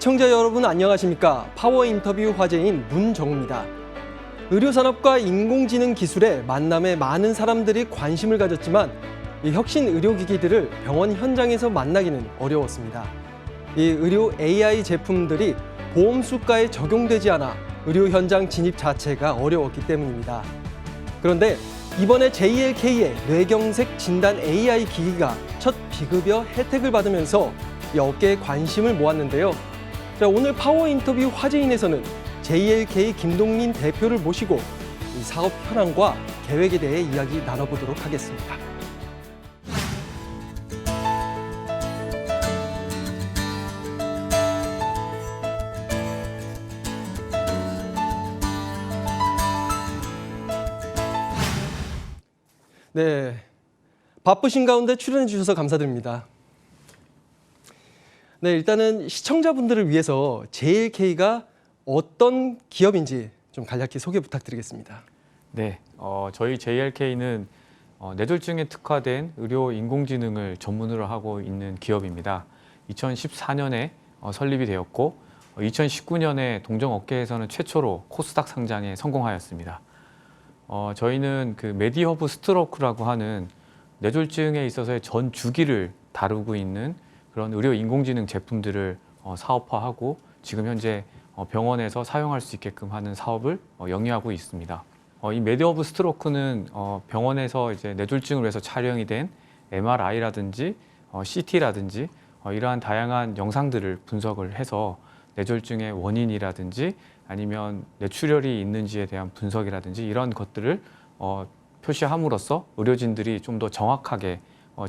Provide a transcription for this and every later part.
시청자 여러분 안녕하십니까? 파워 인터뷰 화제인 문정우입니다. 의료산업과 인공지능 기술의 만남에 많은 사람들이 관심을 가졌지만 이 혁신 의료기기들을 병원 현장에서 만나기는 어려웠습니다. 이 의료 AI 제품들이 보험 수가에 적용되지 않아 의료 현장 진입 자체가 어려웠기 때문입니다. 그런데 이번에 JLK의 뇌경색 진단 AI 기기가 첫 비급여 혜택을 받으면서 이 업계에 관심을 모았는데요. 자, 오늘 파워 인터뷰 화제인에서는 JLK 김동민 대표를 모시고 이 사업 현황과 계획에 대해 이야기 나눠보도록 하겠습니다. 네, 바쁘신 가운데 출연해 주셔서 감사드립니다. 네, 일단은 시청자분들을 위해서 JLK가 어떤 기업인지 좀 간략히 소개 부탁드리겠습니다. 네, 저희 JLK는 뇌졸중에 특화된 의료 인공지능을 전문으로 하고 있는 기업입니다. 2014년에 설립이 되었고 2019년에 동종업계에서는 최초로 코스닥 상장에 성공하였습니다. 저희는 그 메디허브 스트로크라고 하는 뇌졸중에 있어서의 전 주기를 다루고 있는 그런 의료 인공지능 제품들을 사업화하고 지금 현재 병원에서 사용할 수 있게끔 하는 사업을 영위하고 있습니다. 이 메디허브 스트로크는 병원에서 이제 뇌졸중을 위해서 촬영이 된 MRI라든지 CT라든지 이러한 다양한 영상들을 분석을 해서 뇌졸중의 원인이라든지 아니면 뇌출혈이 있는지에 대한 분석이라든지 이런 것들을 표시함으로써 의료진들이 좀 더 정확하게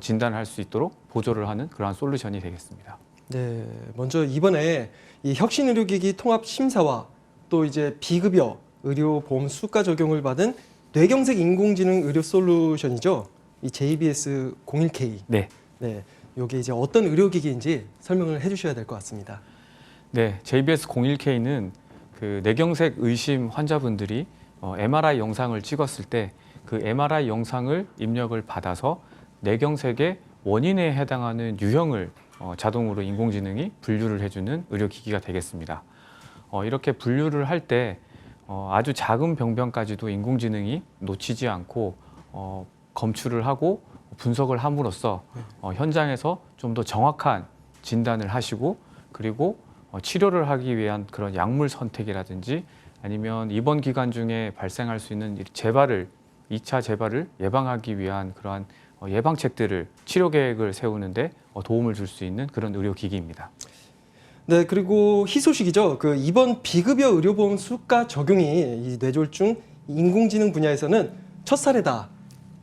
진단할 수 있도록 보조를 하는 그러한 솔루션이 되겠습니다. 네, 먼저 이번에 이 혁신의료기기 통합심사와 또 이제 비급여 의료보험 수가 적용을 받은 뇌경색 인공지능 의료 솔루션이죠. 이 JBS 01K. 네. 네, 이게 이제 어떤 의료기기인지 설명을 해주셔야 될 것 같습니다. 네, JBS 01K는 그 뇌경색 의심 환자분들이 MRI 영상을 찍었을 때 그 MRI 영상을 입력을 받아서 뇌경색의 원인에 해당하는 유형을 자동으로 인공지능이 분류를 해주는 의료기기가 되겠습니다. 이렇게 분류를 할 때 아주 작은 병변까지도 인공지능이 놓치지 않고 검출을 하고 분석을 함으로써 현장에서 좀 더 정확한 진단을 하시고 그리고 치료를 하기 위한 그런 약물 선택이라든지 아니면 입원 기간 중에 발생할 수 있는 재발을 2차 재발을 예방하기 위한 그러한 예방책들을 치료 계획을 세우는데 도움을 줄 수 있는 그런 의료기기입니다. 네, 그리고 희소식이죠. 그 이번 비급여 의료보험 수가 적용이 이 뇌졸중 인공지능 분야에서는 첫 사례다.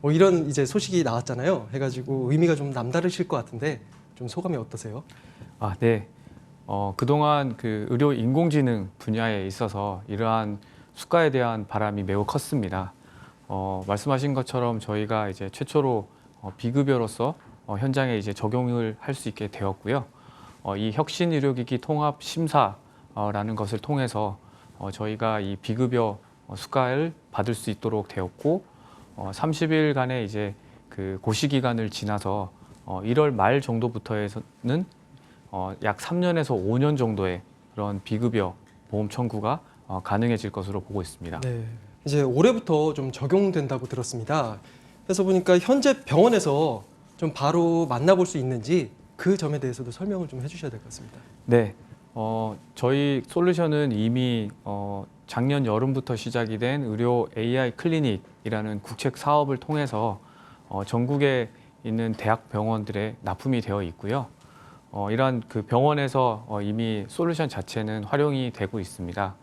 뭐 이런 이제 소식이 나왔잖아요. 해가지고 의미가 좀 남다르실 것 같은데 좀 소감이 어떠세요? 아, 네. 그동안 그 의료 인공지능 분야에 있어서 이러한 수가에 대한 바람이 매우 컸습니다. 말씀하신 것처럼 저희가 이제 최초로 비급여로서 현장에 이제 적용을 할 수 있게 되었고요. 이 혁신 의료기기 통합 심사라는 것을 통해서 저희가 이 비급여 수가를 받을 수 있도록 되었고 30일간의 이제 그 고시 기간을 지나서 1월 말 정도부터에서는 약 3년에서 5년 정도의 그런 비급여 보험 청구가 가능해질 것으로 보고 있습니다. 네, 이제 올해부터 좀 적용된다고 들었습니다. 그래서 보니까 현재 병원에서 좀 바로 만나볼 수 있는지 그 점에 대해서도 설명을 좀 해주셔야 될 것 같습니다. 네, 저희 솔루션은 이미 작년 여름부터 시작이 된 의료 AI 클리닉이라는 국책 사업을 통해서 전국에 있는 대학 병원들에 납품이 되어 있고요. 이러한 그 병원에서 이미 솔루션 자체는 활용이 되고 있습니다.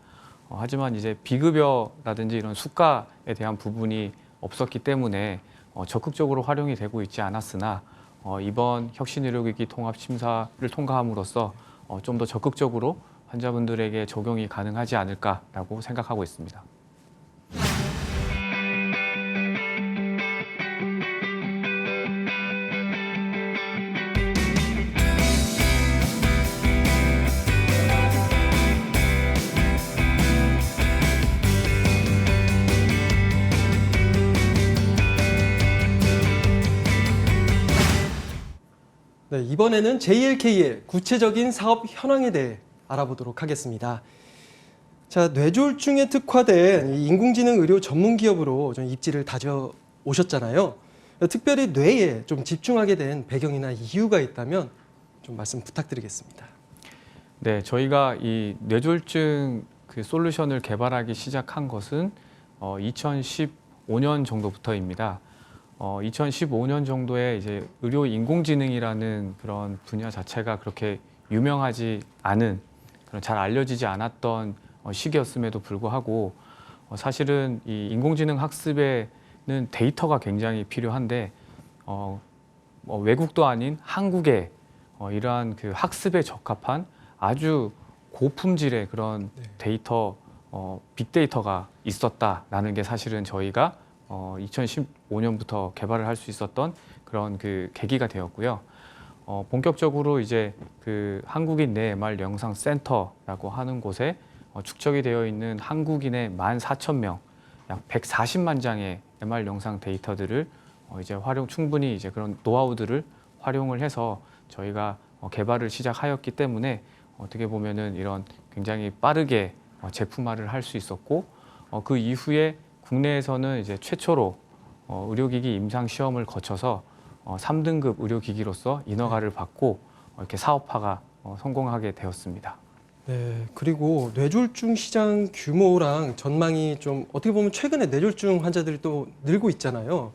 하지만 이제 비급여라든지 이런 수가에 대한 부분이 없었기 때문에 적극적으로 활용이 되고 있지 않았으나 이번 혁신의료기기 통합심사를 통과함으로써 좀 더 적극적으로 환자분들에게 적용이 가능하지 않을까라고 생각하고 있습니다. 네, 이번에는 JLK의 구체적인 사업 현황에 대해 알아보도록 하겠습니다. 자, 뇌졸중에 특화된 이 인공지능 의료 전문 기업으로 좀 입지를 다져 오셨잖아요. 특별히 뇌에 좀 집중하게 된 배경이나 이유가 있다면 좀 말씀 부탁드리겠습니다. 네, 저희가 이 뇌졸중 그 솔루션을 개발하기 시작한 것은 2015년 정도부터입니다. 2015년 정도에 이제 의료 인공지능이라는 그런 분야 자체가 그렇게 유명하지 않은, 그런 잘 알려지지 않았던 시기였음에도 불구하고 사실은 이 인공지능 학습에는 데이터가 굉장히 필요한데 외국도 아닌 한국에 이러한 그 학습에 적합한 아주 고품질의 그런 데이터, 빅데이터가 있었다라는 게 사실은 저희가 2015년부터 개발을 할 수 있었던 그런 그 계기가 되었고요. 본격적으로 이제 그 한국인 내 MR 영상 센터라고 하는 곳에 축적이 되어 있는 한국인의 14,000명, 약 140만 장의 MR 영상 데이터들을 이제 충분히 이제 그런 노하우들을 활용을 해서 저희가 개발을 시작하였기 때문에 어떻게 보면은 이런 굉장히 빠르게 제품화를 할 수 있었고, 그 이후에 국내에서는 이제 최초로 의료기기 임상 시험을 거쳐서 3등급 의료기기로서 인허가를 받고 이렇게 사업화가 성공하게 되었습니다. 네, 그리고 뇌졸중 시장 규모랑 전망이 좀 어떻게 보면 최근에 뇌졸중 환자들이 또 늘고 있잖아요.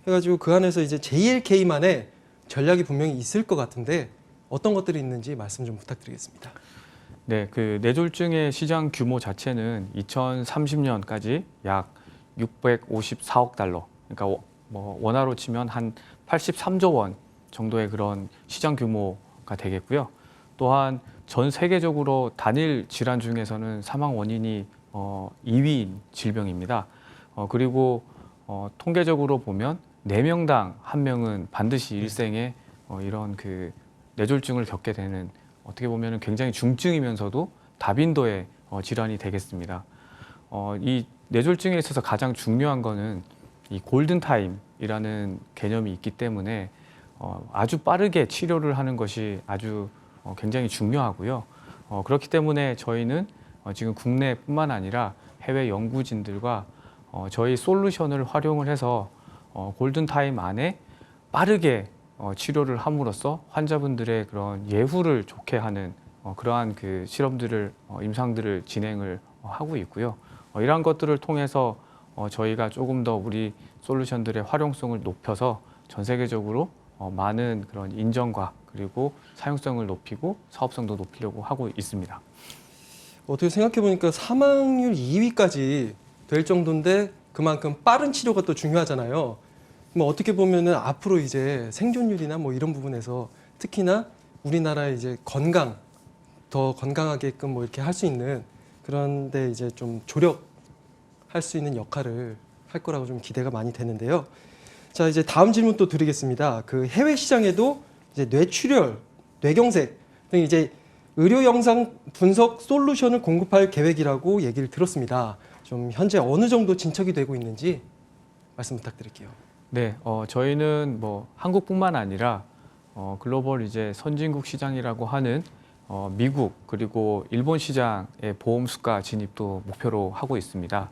해가지고 그 안에서 이제 JLK만의 전략이 분명히 있을 것 같은데 어떤 것들이 있는지 말씀 좀 부탁드리겠습니다. 네, 그 뇌졸중의 시장 규모 자체는 2030년까지 약 654억 달러, 그러니까 뭐 원화로 치면 한 83조 원 정도의 그런 시장 규모가 되겠고요. 또한 전 세계적으로 단일 질환 중에서는 사망 원인이 2위인 질병입니다. 그리고 통계적으로 보면 4명당 1명은 반드시 일생에 이런 그 뇌졸중을 겪게 되는, 어떻게 보면 굉장히 중증이면서도 다빈도의 질환이 되겠습니다. 이 뇌졸중에 있어서 가장 중요한 거는 이 골든타임이라는 개념이 있기 때문에 아주 빠르게 치료를 하는 것이 아주 굉장히 중요하고요. 그렇기 때문에 저희는 지금 국내뿐만 아니라 해외 연구진들과 저희 솔루션을 활용을 해서 골든타임 안에 빠르게 치료를 함으로써 환자분들의 그런 예후를 좋게 하는 그러한 그 실험들을 임상들을 진행을 하고 있고요. 이러한 것들을 통해서 저희가 조금 더 우리 솔루션들의 활용성을 높여서 전 세계적으로 많은 그런 인정과 그리고 사용성을 높이고 사업성도 높이려고 하고 있습니다. 어떻게 생각해 보니까 사망률 2위까지 될 정도인데 그만큼 빠른 치료가 또 중요하잖아요. 뭐 어떻게 보면은 앞으로 이제 생존율이나 뭐 이런 부분에서 특히나 우리나라의 이제 건강, 더 건강하게끔 뭐 이렇게 할 수 있는 그런데 이제 좀 조력할 수 있는 역할을 할 거라고 좀 기대가 많이 되는데요. 자, 이제 다음 질문 또 드리겠습니다. 그 해외 시장에도 이제 뇌출혈, 뇌경색 등 이제 의료 영상 분석 솔루션을 공급할 계획이라고 얘기를 들었습니다. 좀 현재 어느 정도 진척이 되고 있는지 말씀 부탁드릴게요. 네, 저희는 뭐 한국뿐만 아니라 글로벌 이제 선진국 시장이라고 하는 미국 그리고 일본 시장의 보험 수가 진입도 목표로 하고 있습니다.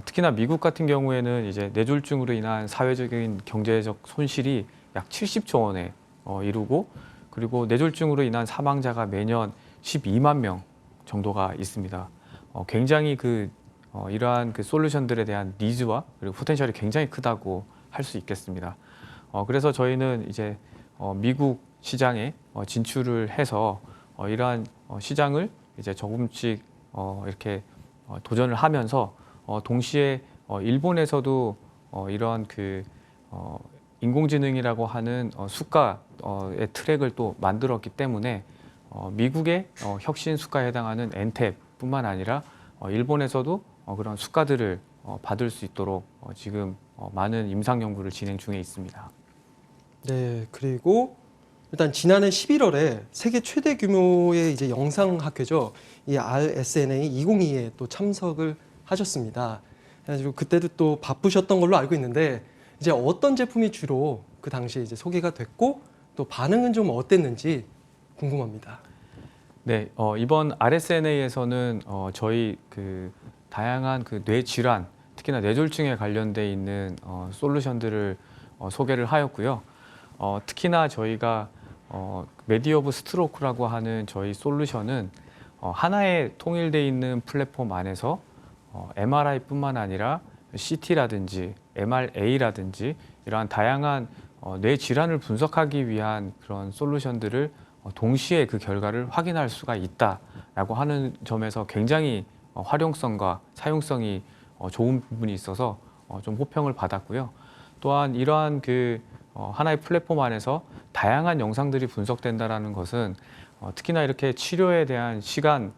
특히나 미국 같은 경우에는 이제 뇌졸중으로 인한 사회적인 경제적 손실이 약 70조 원에 이르고, 그리고 뇌졸중으로 인한 사망자가 매년 12만 명 정도가 있습니다. 굉장히 이러한 그 솔루션들에 대한 니즈와 그리고 포텐셜이 굉장히 크다고 할 수 있겠습니다. 그래서 저희는 이제 미국 시장에 진출을 해서 이러한 시장을 이제 조금씩 이렇게 도전을 하면서 동시에 일본에서도 이러한 인공지능이라고 하는 수가의 트랙을 또 만들었기 때문에 미국의 혁신 수가에 해당하는 엔탭뿐만 아니라 일본에서도 그런 수가들을 받을 수 있도록 지금 많은 임상 연구를 진행 중에 있습니다. 네, 그리고 일단 지난해 11월에 세계 최대 규모의 이제 영상학회죠. 이 RSNA 2022에 또 참석을 하셨습니다. 그래가지고 그때도 또 바쁘셨던 걸로 알고 있는데 이제 어떤 제품이 주로 그 당시에 이제 소개가 됐고 또 반응은 좀 어땠는지 궁금합니다. 네, 이번 RSNA에서는 저희 그 다양한 그 뇌 질환, 특히나 뇌졸중에 관련돼 있는 솔루션들을 소개를 하였고요. 특히나 저희가 메디 오브 스트로크라고 하는 저희 솔루션은 하나의 통일돼 있는 플랫폼 안에서 MRI뿐만 아니라 CT라든지 MRA라든지 이러한 다양한 뇌 질환을 분석하기 위한 그런 솔루션들을 동시에 그 결과를 확인할 수가 있다라고 하는 점에서 굉장히 활용성과 사용성이 좋은 부분이 있어서 좀 호평을 받았고요. 또한 이러한 그 하나의 플랫폼 안에서 다양한 영상들이 분석된다라는 것은 특히나 이렇게 치료에 대한 시간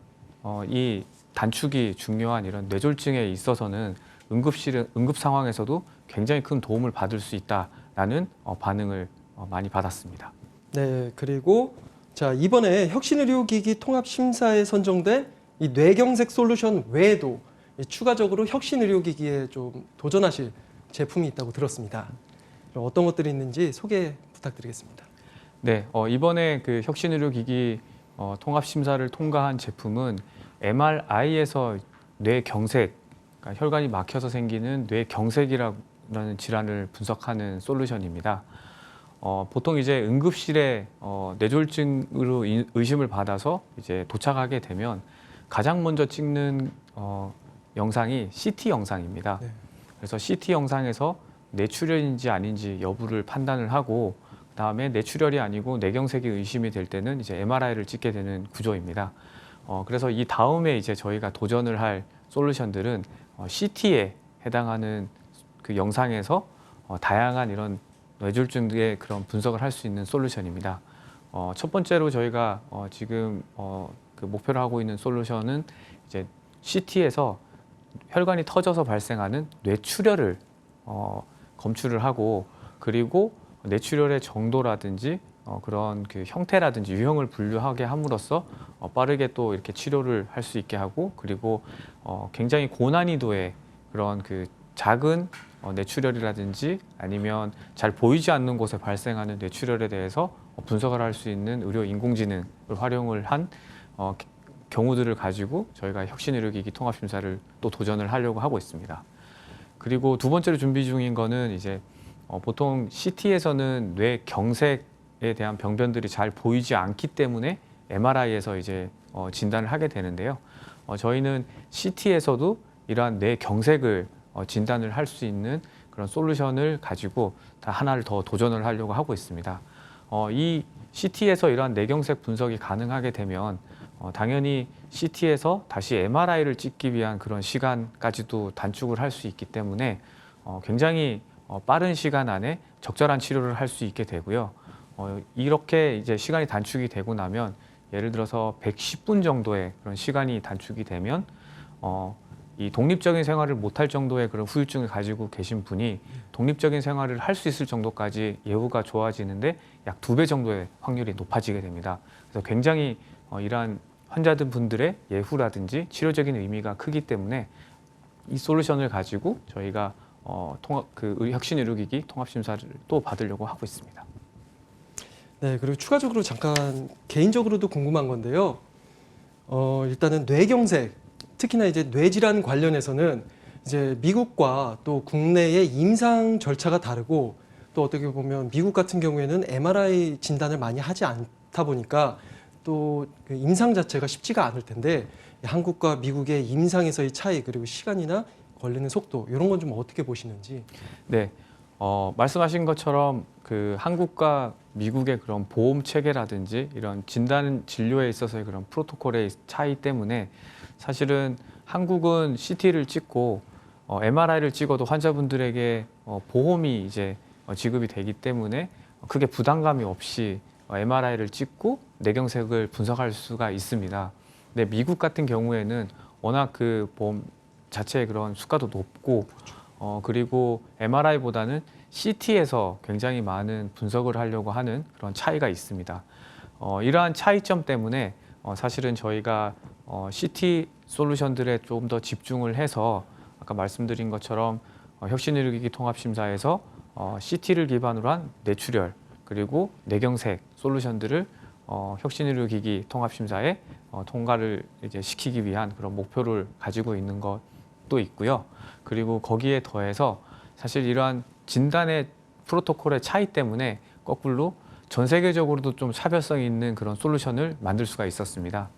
이 단축이 중요한 이런 뇌졸중에 있어서는 응급 상황에서도 굉장히 큰 도움을 받을 수 있다라는 반응을 많이 받았습니다. 네, 그리고 자, 이번에 혁신의료기기 통합심사에 선정된 이 뇌경색 솔루션 외에도 추가적으로 혁신의료기기에 좀 도전하실 제품이 있다고 들었습니다. 어떤 것들이 있는지 소개 부탁드리겠습니다. 네, 이번에 그 혁신의료기기 통합심사를 통과한 제품은 MRI에서 뇌경색, 그러니까 혈관이 막혀서 생기는 뇌경색이라는 질환을 분석하는 솔루션입니다. 보통 이제 응급실에 뇌졸중으로 의심을 받아서 이제 도착하게 되면 가장 먼저 찍는 영상이 CT 영상입니다. 네. 그래서 CT 영상에서 뇌출혈인지 아닌지 여부를 판단을 하고 그다음에 뇌출혈이 아니고 뇌경색이 의심이 될 때는 이제 MRI를 찍게 되는 구조입니다. 그래서 이 다음에 이제 저희가 도전을 할 솔루션들은 CT에 해당하는 그 영상에서 다양한 이런 뇌졸중의 그런 분석을 할 수 있는 솔루션입니다. 첫 번째로 저희가 지금 그 목표로 하고 있는 솔루션은 이제 CT에서 혈관이 터져서 발생하는 뇌출혈을 검출을 하고 그리고 뇌출혈의 정도라든지 그런 그 형태라든지 유형을 분류하게 함으로써 빠르게 또 이렇게 치료를 할 수 있게 하고 그리고 굉장히 고난이도의 그런 그 작은 뇌출혈이라든지 아니면 잘 보이지 않는 곳에 발생하는 뇌출혈에 대해서 분석을 할 수 있는 의료 인공지능을 활용을 한 경우들을 가지고 저희가 혁신의료기기 통합심사를 또 도전을 하려고 하고 있습니다. 그리고 두 번째로 준비 중인 거는 이제 보통 CT에서는 뇌경색에 대한 병변들이 잘 보이지 않기 때문에 MRI에서 이제 진단을 하게 되는데요. 저희는 CT에서도 이러한 뇌경색을 진단을 할 수 있는 그런 솔루션을 가지고 다 하나를 더 도전을 하려고 하고 있습니다. 이 CT에서 이러한 뇌경색 분석이 가능하게 되면 당연히 CT에서 다시 MRI를 찍기 위한 그런 시간까지도 단축을 할 수 있기 때문에 굉장히 빠른 시간 안에 적절한 치료를 할 수 있게 되고요. 이렇게 이제 시간이 단축이 되고 나면 예를 들어서 110분 정도의 그런 시간이 단축이 되면 이 독립적인 생활을 못할 정도의 그런 후유증을 가지고 계신 분이 독립적인 생활을 할 수 있을 정도까지 예후가 좋아지는데 약 2배 정도의 확률이 높아지게 됩니다. 그래서 굉장히 이러한 환자들 분들의 예후라든지 치료적인 의미가 크기 때문에 이 솔루션을 가지고 저희가 혁신의료기기 통합심사를 또 받으려고 하고 있습니다. 네, 그리고 추가적으로 잠깐 개인적으로도 궁금한 건데요. 일단은 뇌경색, 특히나 이제 뇌질환 관련해서는 이제 미국과 또 국내의 임상 절차가 다르고 또 어떻게 보면 미국 같은 경우에는 MRI 진단을 많이 하지 않다 보니까 또 그 임상 자체가 쉽지가 않을 텐데 한국과 미국의 임상에서의 차이 그리고 시간이나 걸리는 속도 이런 건 좀 어떻게 보시는지? 네, 말씀하신 것처럼 그 한국과 미국의 그런 보험 체계라든지 이런 진단 진료에 있어서의 그런 프로토콜의 차이 때문에 사실은 한국은 CT를 찍고 MRI를 찍어도 환자분들에게 보험이 이제 지급이 되기 때문에 크게 부담감이 없이 MRI를 찍고 뇌경색을 분석할 수가 있습니다. 근데 미국 같은 경우에는 워낙 그 보험 자체의 그런 수가도 높고 그리고 MRI보다는 CT에서 굉장히 많은 분석을 하려고 하는 그런 차이가 있습니다. 이러한 차이점 때문에 사실은 저희가 CT 솔루션들에 좀 더 집중을 해서 아까 말씀드린 것처럼 혁신의료기기 통합심사에서 CT를 기반으로 한 뇌출혈 그리고 뇌경색 솔루션들을 혁신의료기기 통합심사에 통과를 이제 시키기 위한 그런 목표를 가지고 있는 것도 있고요. 그리고 거기에 더해서 사실 이러한 진단의 프로토콜의 차이 때문에 거꾸로 전 세계적으로도 좀 차별성 있는 그런 솔루션을 만들 수가 있었습니다.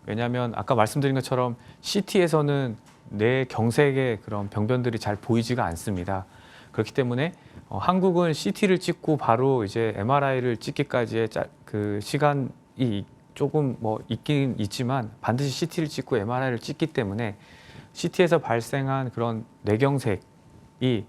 왜냐하면 아까 말씀드린 것처럼 CT에서는 뇌 경색의 그런 병변들이 잘 보이지가 않습니다. 그렇기 때문에 한국은 CT를 찍고 바로 이제 MRI를 찍기까지의 그 시간이 조금 뭐 있긴 있지만 반드시 CT를 찍고 MRI를 찍기 때문에 CT에서 발생한 그런 뇌경색이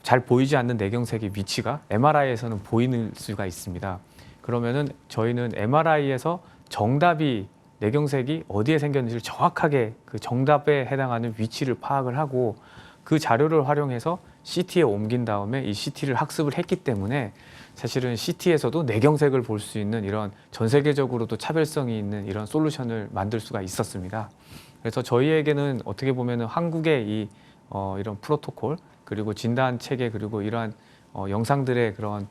잘 보이지 않는 뇌경색의 위치가 MRI에서는 보이는 수가 있습니다. 그러면은 저희는 MRI에서 정답이 뇌경색이 어디에 생겼는지를 정확하게 그 정답에 해당하는 위치를 파악을 하고 그 자료를 활용해서 CT에 옮긴 다음에 이 CT를 학습을 했기 때문에 사실은 CT에서도 뇌경색을 볼 수 있는 이런 전 세계적으로도 차별성이 있는 이런 솔루션을 만들 수가 있었습니다. 그래서 저희에게는 어떻게 보면은 한국의 이런 프로토콜 그리고 진단 체계 그리고 이러한 영상들의 그런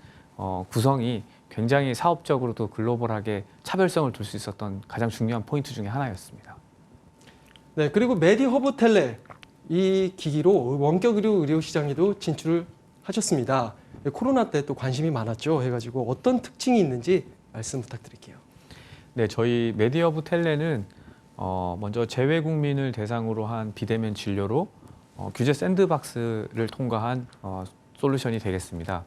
구성이 굉장히 사업적으로도 글로벌하게 차별성을 둘 수 있었던 가장 중요한 포인트 중에 하나였습니다. 네, 그리고 메디허브 텔레 이 기기로 원격 의료 시장에도 진출을 하셨습니다. 코로나 때 또 관심이 많았죠. 해가지고 어떤 특징이 있는지 말씀 부탁드릴게요. 네, 저희 메디허브 텔레는 먼저 재외 국민을 대상으로 한 비대면 진료로 규제 샌드박스를 통과한 솔루션이 되겠습니다.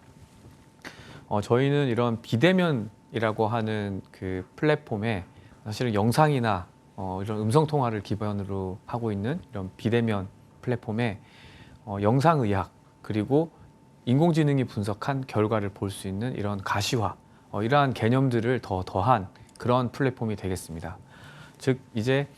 저희는 이런 비대면이라고 하는 그 플랫폼에 사실은 영상이나 이런 음성 통화를 기반으로 하고 있는 이런 비대면 플랫폼에 영상의학 그리고 인공지능이 분석한 결과를 볼 수 있는 이런 가시화 이러한 개념들을 더한 그런 플랫폼이 되겠습니다. 즉 이제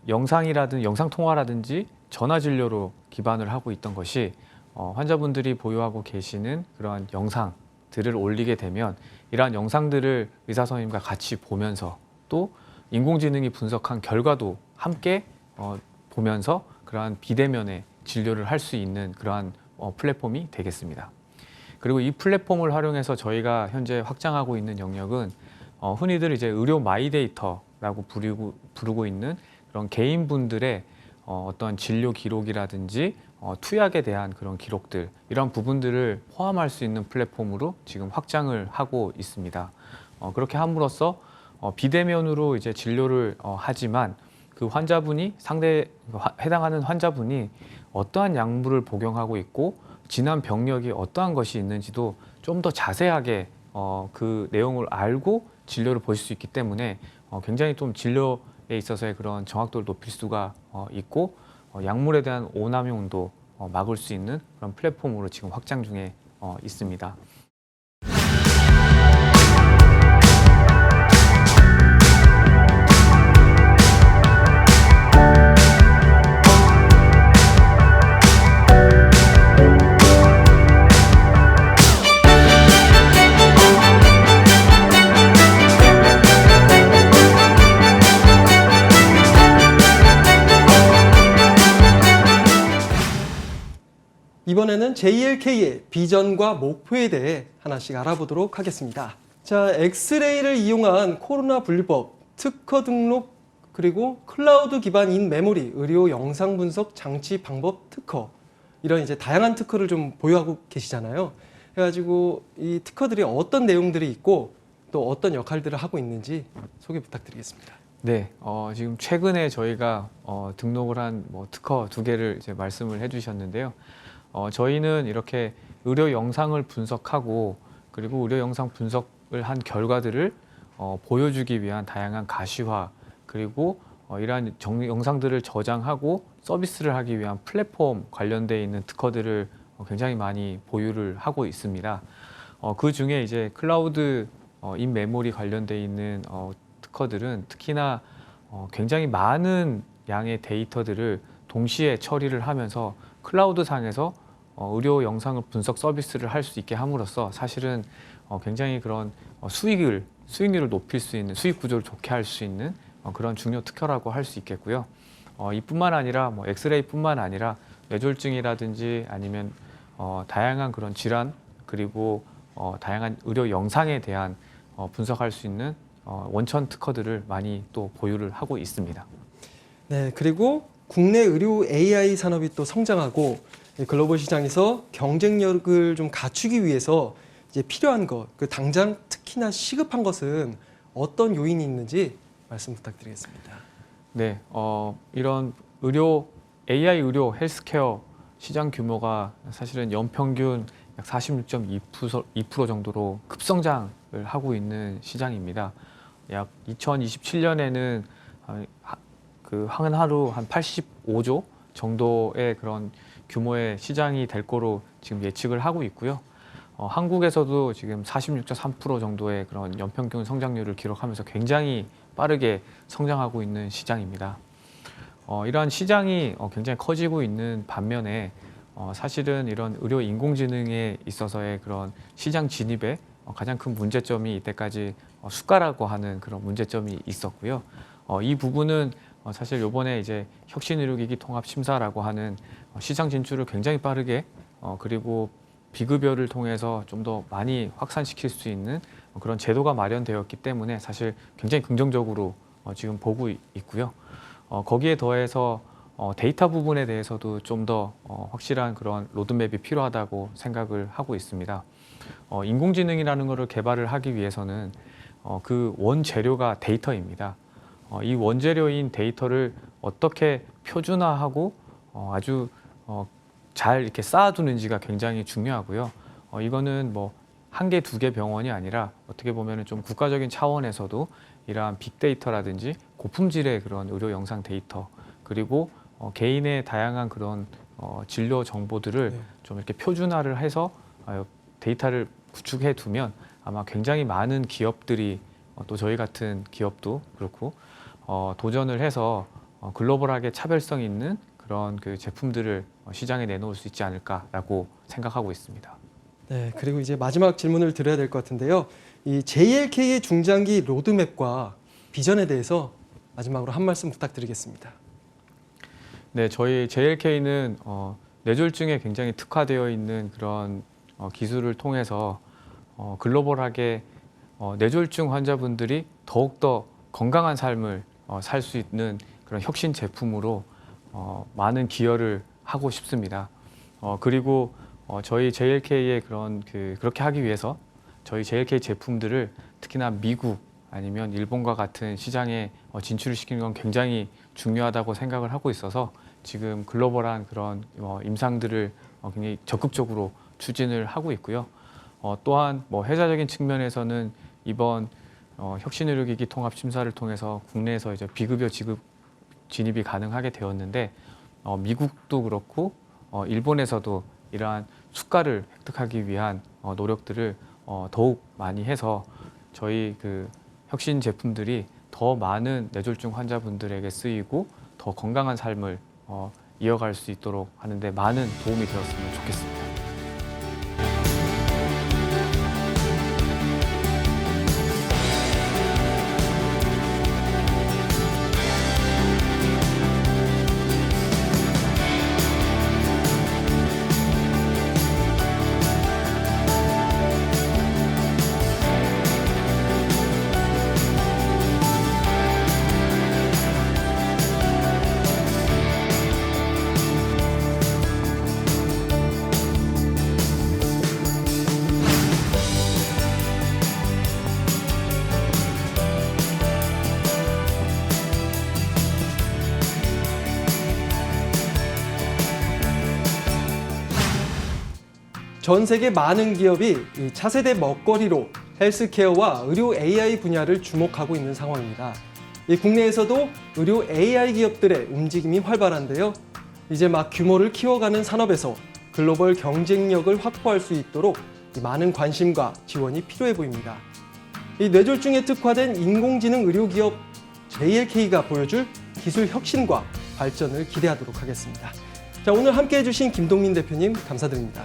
영상이라든지 영상 통화라든지 전화 진료로 기반을 하고 있던 것이 환자분들이 보유하고 계시는 그러한 영상들을 올리게 되면 이러한 영상들을 의사 선생님과 같이 보면서 또 인공지능이 분석한 결과도 함께 보면서 그러한 비대면의 진료를 할 수 있는 그러한 플랫폼이 되겠습니다. 그리고 이 플랫폼을 활용해서 저희가 현재 확장하고 있는 영역은 흔히들 이제 의료 마이데이터라고 부르고 있는 그런 개인분들의 어떤 진료 기록이라든지 투약에 대한 그런 기록들 이런 부분들을 포함할 수 있는 플랫폼으로 지금 확장을 하고 있습니다. 그렇게 함으로써 비대면으로 이제 진료를 하지만 그 환자분이 해당하는 환자분이 어떠한 약물을 복용하고 있고 진한 병력이 어떠한 것이 있는지도 좀 더 자세하게 그 내용을 알고 진료를 보실 수 있기 때문에 굉장히 좀 진료에 있어서의 그런 정확도를 높일 수가 있고 약물에 대한 오남용도 막을 수 있는 그런 플랫폼으로 지금 확장 중에 있습니다. 이번에는 JLK의 비전과 목표에 대해 하나씩 알아보도록 하겠습니다. 자, 엑스레이를 이용한 코로나 분류법, 특허 등록, 그리고 클라우드 기반 인 메모리, 의료 영상 분석 장치 방법 특허 이런 이제 다양한 특허를 좀 보유하고 계시잖아요. 그래가지고 이 특허들이 어떤 내용들이 있고 또 어떤 역할들을 하고 있는지 소개 부탁드리겠습니다. 네, 지금 최근에 저희가 등록을 한 특허 2개를 이제 말씀을 해주셨는데요. 저희는 이렇게 의료 영상을 분석하고 그리고 의료 영상 분석을 한 결과들을 보여주기 위한 다양한 가시화 그리고 이러한 영상들을 저장하고 서비스를 하기 위한 플랫폼 관련돼 있는 특허들을 굉장히 많이 보유를 하고 있습니다. 그 중에 이제 클라우드 인 메모리 관련돼 있는 특허들은 특히나 굉장히 많은 양의 데이터들을 동시에 처리를 하면서 클라우드 상에서 의료 영상을 분석 서비스를 할 수 있게 함으로써 사실은 굉장히 그런 수익률을 높일 수 있는 수익 구조를 좋게 할 수 있는 그런 중요 특허라고 할 수 있겠고요. 이뿐만 아니라 엑스레이뿐만 아니라 뇌졸중이라든지 아니면 다양한 그런 질환 그리고 다양한 의료 영상에 대한 분석할 수 있는 원천 특허들을 많이 또 보유를 하고 있습니다. 네, 그리고 국내 의료 AI 산업이 또 성장하고 이 글로벌 시장에서 경쟁력을 좀 갖추기 위해서 이제 필요한 것, 그 당장 특히나 시급한 것은 어떤 요인이 있는지 말씀 부탁드리겠습니다. 네, 이런 AI 의료 헬스케어 시장 규모가 사실은 연평균 약 46.2% 정도로 급성장을 하고 있는 시장입니다. 약 2027년에는 한 하루 한 85조 정도의 그런 규모의 시장이 될 거로 지금 예측을 하고 있고요. 한국에서도 지금 46.3% 정도의 그런 연평균 성장률을 기록하면서 굉장히 빠르게 성장하고 있는 시장입니다. 이러한 시장이 굉장히 커지고 있는 반면에 사실은 이런 의료 인공지능에 있어서의 그런 시장 진입에 가장 큰 문제점이 이때까지 수가라고 하는 그런 문제점이 있었고요. 이 부분은 사실 이번에 이제 혁신의료기기 통합심사라고 하는 시장 진출을 굉장히 빠르게 그리고 비급여를 통해서 좀 더 많이 확산시킬 수 있는 그런 제도가 마련되었기 때문에 사실 굉장히 긍정적으로 지금 보고 있고요. 거기에 더해서 데이터 부분에 대해서도 좀 더 확실한 그런 로드맵이 필요하다고 생각을 하고 있습니다. 인공지능이라는 것을 개발을 하기 위해서는 그 원재료가 데이터입니다. 이 원재료인 데이터를 어떻게 표준화하고 아주 잘 이렇게 쌓아두는지가 굉장히 중요하고요. 이거는 뭐 한 개, 두 개 병원이 아니라 어떻게 보면은 좀 국가적인 차원에서도 이러한 빅데이터라든지 고품질의 그런 의료 영상 데이터 그리고 개인의 다양한 그런 진료 정보들을 좀 이렇게 표준화를 해서 데이터를 구축해 두면 아마 굉장히 많은 기업들이 또 저희 같은 기업도 그렇고 도전을 해서 글로벌하게 차별성 있는 그런 그 제품들을 시장에 내놓을 수 있지 않을까라고 생각하고 있습니다. 네, 그리고 이제 마지막 질문을 드려야 될 것 같은데요. 이 JLK의 중장기 로드맵과 비전에 대해서 마지막으로 한 말씀 부탁드리겠습니다. 네, 저희 JLK는 뇌졸중에 굉장히 특화되어 있는 그런 기술을 통해서 글로벌하게 뇌졸중 환자분들이 더욱더 건강한 삶을 살 수 있는 그런 혁신 제품으로 많은 기여를 하고 싶습니다. 그리고 저희 JLK의 그렇게 하기 위해서 저희 JLK 제품들을 특히나 미국 아니면 일본과 같은 시장에 진출을 시키는 건 굉장히 중요하다고 생각을 하고 있어서 지금 글로벌한 그런 임상들을 굉장히 적극적으로 추진을 하고 있고요. 또한 뭐 회사적인 측면에서는 이번 혁신의료기기 통합 심사를 통해서 국내에서 이제 비급여 지급 진입이 가능하게 되었는데 미국도 그렇고 일본에서도 이러한 수가를 획득하기 위한 노력들을 더욱 많이 해서 저희 그 혁신 제품들이 더 많은 뇌졸중 환자분들에게 쓰이고 더 건강한 삶을 이어갈 수 있도록 하는데 많은 도움이 되었으면 좋겠습니다. 전 세계 많은 기업이 이 차세대 먹거리로 헬스케어와 의료 AI 분야를 주목하고 있는 상황입니다. 이 국내에서도 의료 AI 기업들의 움직임이 활발한데요. 이제 막 규모를 키워가는 산업에서 글로벌 경쟁력을 확보할 수 있도록 많은 관심과 지원이 필요해 보입니다. 이 뇌졸중에 특화된 인공지능 의료 기업 JLK가 보여줄 기술 혁신과 발전을 기대하도록 하겠습니다. 자, 오늘 함께 해주신 김동민 대표님 감사드립니다.